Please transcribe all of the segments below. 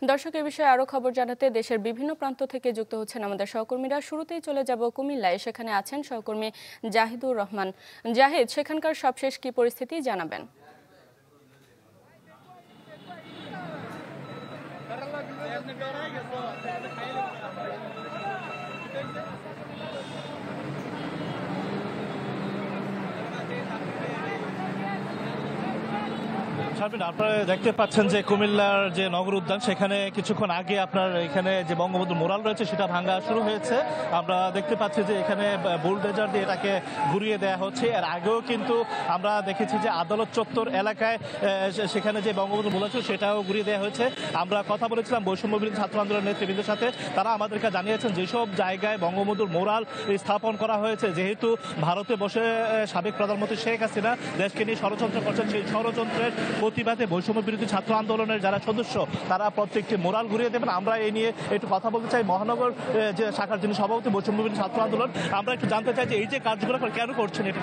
দর্শক, এ বিষয়ে আরো খবর জানাতে দেশের বিভিন্ন প্রান্ত থেকে যুক্ত হচ্ছেন আমাদের সহকর্মীরা। শুরুতেই চলে যাব কুমিল্লায়, সেখানে আছেন সহকর্মী জাহিদুর রহমান। জাহিদ, সেখানকার সবশেষ কি পরিস্থিতি জানাবেন? আপনারা দেখতে পাচ্ছেন যে কুমিল্লার যে নগর উদ্যান, সেখানে কিছুক্ষণ আগে আপনার এখানে যে বঙ্গবন্ধু মোরাল রয়েছে সেটা ভাঙা শুরু হয়েছে। আমরা দেখতে পাচ্ছি যে এখানে বুলডোজার দিয়ে এটাকে ঘুরিয়ে দেওয়া হচ্ছে। এর আগেও কিন্তু আমরা দেখেছি যে আদালত চত্বর এলাকায় সেখানে যে বঙ্গবন্ধু মোরাল ছিল সেটাও ঘুরিয়ে দেওয়া হয়েছে। আমরা কথা বলেছিলাম বৈষম্য বিরোধী ছাত্র আন্দোলনের নেতৃবৃন্দের সাথে, তারা আমাদেরকে জানিয়েছেন যেসব জায়গায় বঙ্গবন্ধুর মোরাল স্থাপন করা হয়েছে, যেহেতু ভারতে বসে সাবেক প্রধানমন্ত্রী শেখ হাসিনা দেশকে নিয়ে ষড়যন্ত্র করছেন, সেই ষড়যন্ত্রের প্রতিবাদে বৈষম্য বিরোধী ছাত্র আন্দোলনের যারা সদস্য তারা প্রত্যেকটি মোরাল ঘুরিয়ে দেবেন। আমরা এই নিয়ে একটু কথা বলতে চাই মহানগর যে শাখার যিনি সভাপতি বৈষম্য বিরোধী ছাত্র আন্দোলন, আমরা একটু জানতে চাই যে এই যে কার্যকলাপ কেন করছেন এটা।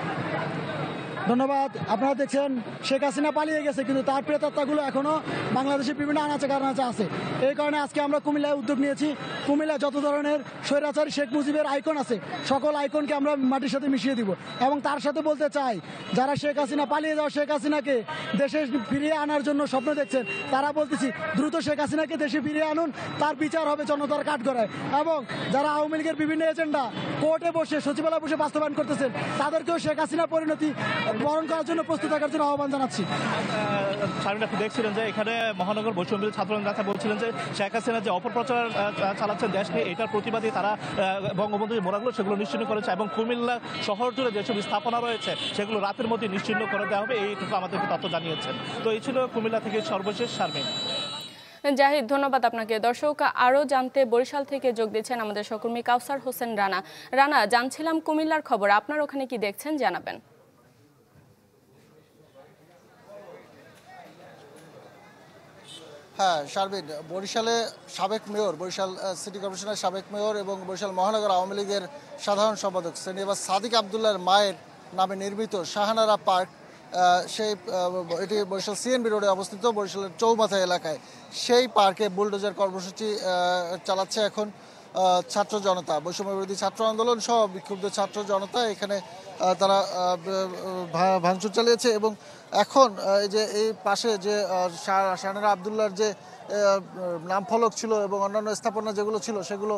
ধন্যবাদ। আপনারা দেখছেন শেখ হাসিনা পালিয়ে গেছে, কিন্তু তার প্রেতাত্মাগুলো এখনো বাংলাদেশের বিভিন্ন আনাচে কানাচে আছে। এই কারণে আজকে আমরা কুমিল্লায় উদ্যোগ নিয়েছি। কুমিল্লায় যত ধরনের স্বৈরাচারী শেখ মুজিবের আইকন আছে, সকল আইকনকে আমরা মাটির সাথে মিশিয়ে দিব। এবং তার সাথে বলতে চাই, যারা শেখ হাসিনা পালিয়ে যাওয়া শেখ হাসিনাকে দেশে ফিরিয়ে আনার জন্য স্বপ্ন দেখছেন, তারা বলতেছি দ্রুত শেখ হাসিনাকে দেশে ফিরিয়ে আনুন, তার বিচার হবে জনতার কাঠগড়ায়। এবং যারা আওয়ামী লীগের বিভিন্ন এজেন্ডা কোর্টে বসে সচিবালয়ে বসে বাস্তবায়ন করতেছেন, তাদেরকেও শেখ হাসিনা পরিণতি বরণ করার জন্য প্রস্তুত থাকার জন্য আহ্বান জানাচ্ছি। আপনি দেখছিলেন যে এখানে মহানগর বৈষম্য বিরোধী ছাত্র নেতা বলছিলেন যে শেখ হাসিনা যে অপপ্রচার চালাচ্ছেন দেশ নিয়ে, এটার প্রতিবাদে তারা বঙ্গবন্ধুর মোড়াগুলো সেগুলো নিশ্চিহ্ন করেছে এবং কুমিল্লা শহর জুড়ে যেসব স্থাপনা রয়েছে সেগুলো রাতের মধ্যে নিশ্চিহ্ন করে দেওয়া হবে, এইটুকু আমাদেরকে তথ্য জানিয়েছেন। তো এই ছিল কুমিল্লা থেকে সর্বশেষ শারমিন। জাহিদ, ধন্যবাদ আপনাকে। দর্শক, আরও জানতে বরিশাল থেকে যোগ দিচ্ছেন আমাদের সহকর্মী কাউসার হোসেন রানা। রানা, জানছিলাম কুমিল্লার খবর, আপনার ওখানে কি দেখছেন জানাবেন। হ্যাঁ শারমিন, বরিশালে সাবেক মেয়র, বরিশাল সিটি কর্পোরেশনের সাবেক মেয়র এবং বরিশাল মহানগর আওয়ামী লীগের সাধারণ সম্পাদক শ্রেণীবাস সাদিক আবদুল্লাহর মায়ের নামে নির্মিত শাহানারা পার্ক, এটি বরিশাল সিএনবি রোডে অবস্থিত, বরিশালের চৌমাথা এলাকায়। সেই পার্কে বুলডোজার কর্মসূচি চালাচ্ছে এখন ছাত্র জনতা, বৈষম্য বিরোধী ছাত্র আন্দোলন সহ বিক্ষুব্ধ ছাত্র জনতা। এখানে তারা ভাঙচুর চালিয়েছে এবং এখন এই পাশে যে শাহানারা আবদুল্লাহর যে নামফলক ছিল এবং অন্যান্য স্থাপনা যেগুলো ছিল সেগুলো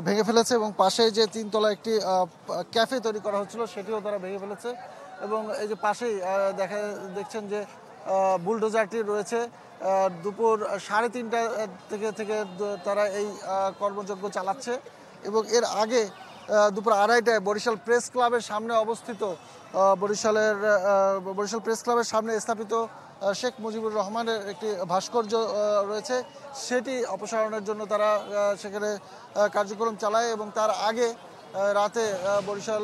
ভেঙে ফেলেছে এবং পাশে যে তিনতলা একটি ক্যাফে তৈরি করা হচ্ছিল সেটিও তারা ভেঙে ফেলেছে। এবং এই যে পাশেই দেখছেন যে বুলডোজারটি রয়েছে। দুপুর 3:30 থেকে তারা এই কর্মযজ্ঞ চালাচ্ছে এবং এর আগে দুপুর 2:30টায় বরিশাল প্রেস ক্লাবের সামনে অবস্থিত বরিশাল প্রেস ক্লাবের সামনে স্থাপিত শেখ মুজিবুর রহমানের একটি ভাস্কর্য রয়েছে, সেটি অপসারণের জন্য তারা সেখানে কার্যক্রম চালায়। এবং তার আগে রাতে বরিশাল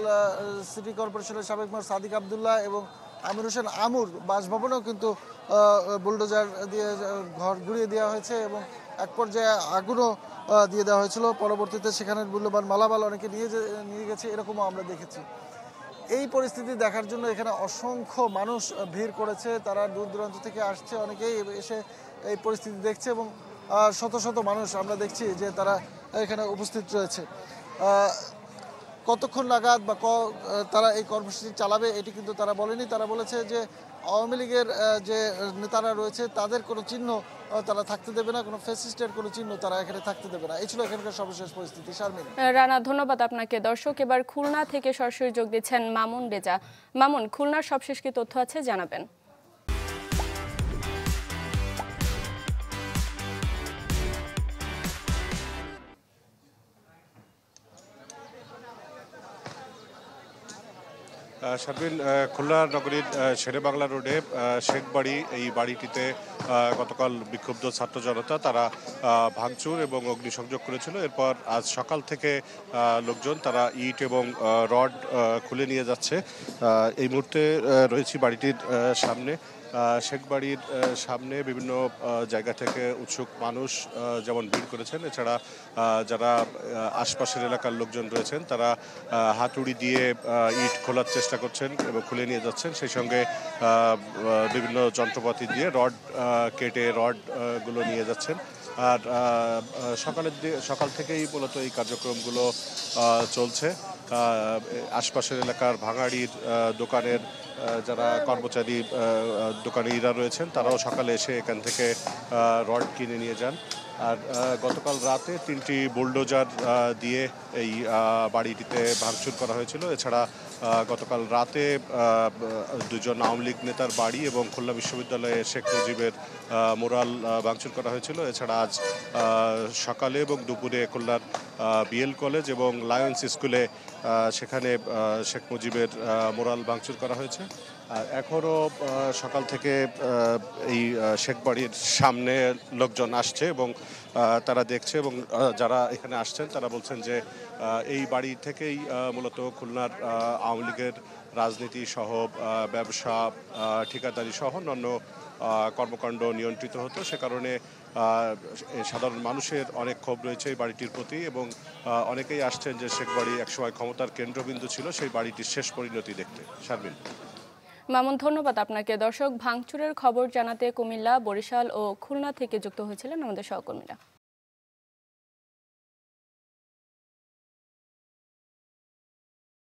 সিটি কর্পোরেশনের সাবেক মেয়র সাদিক আবদুল্লাহ এবং আমির হোসেন আমুর বাসভবনেও কিন্তু বুলডোজার দিয়ে ঘর ঘুরিয়ে দেওয়া হয়েছে এবং এক পর্যায়ে আগুনও দিয়ে দেওয়া হয়েছিল। পরবর্তীতে সেখানে মূল্যবান মালামাল অনেকে নিয়ে গেছে, এরকমও আমরা দেখেছি। এই পরিস্থিতি দেখার জন্য এখানে অসংখ্য মানুষ ভিড় করেছে, তারা দূর দূরান্ত থেকে আসছে, অনেকেই এসে এই পরিস্থিতি দেখছে এবং শত শত মানুষ আমরা দেখছি যে তারা এখানে উপস্থিত রয়েছে। কতক্ষণ নাগাদ বা তারা এই কর্মসূচি চালাবে এটি কিন্তু তারা বলেনি। তারা বলেছে যে আওয়ামী লীগের যে নেতারা রয়েছে তাদের কোনো চিহ্ন তারা থাকতে দেবে না, কোনো ফ্যাসিস্টের কোনো চিহ্ন তারা এখানে থাকতে দেবে না। এই ছিল এখানকার সর্বশেষ পরিস্থিতি। শারমিন। রানা, ধন্যবাদ আপনাকে। দর্শক, এবার খুলনা থেকে সরাসরি যোগ দিচ্ছেন মামুন রেজা। মামুন, খুলনার সবশেষ কি তথ্য আছে জানাবেন। শারমিন, খুলনা নগরীর শেরেবাংলা রোডে শেখ বাড়ি, এই বাড়িটিতে গতকাল বিক্ষুব্ধ ছাত্র জনতা তারা ভাঙচুর এবং অগ্নিসংযোগ করেছিল। এরপর আজ সকাল থেকে লোকজন তারা ইট এবং রড খুলে নিয়ে যাচ্ছে। এই মুহূর্তে রয়েছি বাড়িটির সামনে। শেখ বাড়ির সামনে বিভিন্ন জায়গা থেকে উৎসুক মানুষ যেমন ভিড় করেছেন, এছাড়া যারা আশপাশের এলাকার লোকজন রয়েছেন তারা হাতুড়ি দিয়ে ইট খোলার চেষ্টা করছেন এবং খুলে নিয়ে যাচ্ছেন। সেই সঙ্গে বিভিন্ন যন্ত্রপাতি দিয়ে রড কেটে গুলো নিয়ে যাচ্ছেন। আর সকাল থেকেই মূলত এই কার্যক্রমগুলো চলছে। আশপাশের এলাকার ভাঙাড়ির দোকানের যারা কর্মচারী দোকানিরা রয়েছেন তারাও সকালে এসে এখান থেকে রড কিনে নিয়ে যান। আর গতকাল রাতে 3টি বুলডোজার দিয়ে এই বাড়িটিতে ভাঙচুর করা হয়েছিল। এছাড়া গতকাল রাতে 2জন আওয়ামী লীগ নেতার বাড়ি এবং খুলনা বিশ্ববিদ্যালয়ে শেখ মুজিবের মোরাল ভাঙচুর করা হয়েছিল। এছাড়া আজ সকালে এবং দুপুরে খুলনার বিএল কলেজ এবং লায়ন্স স্কুলে সেখানে শেখ মুজিবের মোরাল ভাঙচুর করা হয়েছে। এখনও সকাল থেকে এই শেখ বাড়ির সামনে লোকজন আসছে এবং তারা দেখছে এবং যারা এখানে আসছেন তারা বলছেন যে এই বাড়ি থেকেই মূলত খুলনার আওয়ামী লীগের রাজনীতি সহ ব্যবসা, ঠিকাদারি সহ অন্যান্য কর্মকাণ্ড নিয়ন্ত্রিত হতো। সে কারণে সাধারণ মানুষের অনেক ক্ষোভ রয়েছে এই বাড়িটির প্রতি এবং অনেকেই আসছেন যে শেখ বাড়ি একসময় ক্ষমতার কেন্দ্রবিন্দু ছিল, সেই বাড়িটির শেষ পরিণতি দেখতে। শারমিন। মামুন, ধন্যবাদ আপনাকে। দর্শক, ভাঙচুরের খবর জানাতে কুমিল্লা, বরিশাল ও খুলনা থেকে যুক্ত হয়েছিলেন আমাদের সহকর্মীরা।